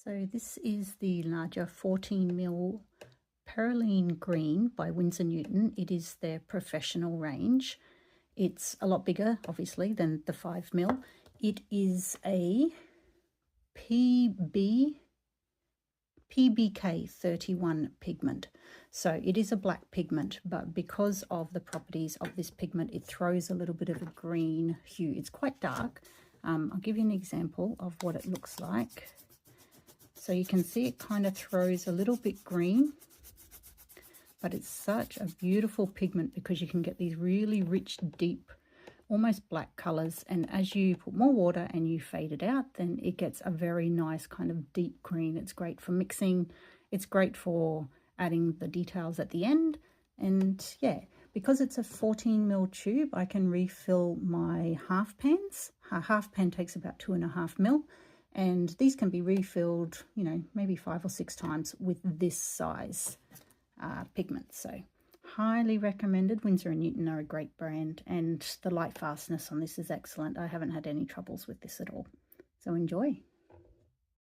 So this is the larger 14mm Perylene Green by Winsor Newton. It is their professional range. It's a lot bigger, obviously, than the 5mm. It is a PBK 31 pigment. So it is a black pigment, but because of the properties of this pigment, it throws a little bit of a green hue. It's quite dark. I'll give you an example of what it looks like. So you can see it kind of throws a little bit green, but it's such a beautiful pigment because you can get these really rich, deep, almost black colors. And as you put more water and you fade it out, then it gets a very nice kind of deep green. It's great for mixing. It's great for adding the details at the end. And yeah, because it's a 14mm tube, I can refill my half pans. A half pan takes about 2.5mm. And these can be refilled, you know, maybe 5 or 6 times with this size pigment. So highly recommended. Winsor & Newton are a great brand, and the light fastness on this is excellent. I haven't had any troubles with this at all. So enjoy.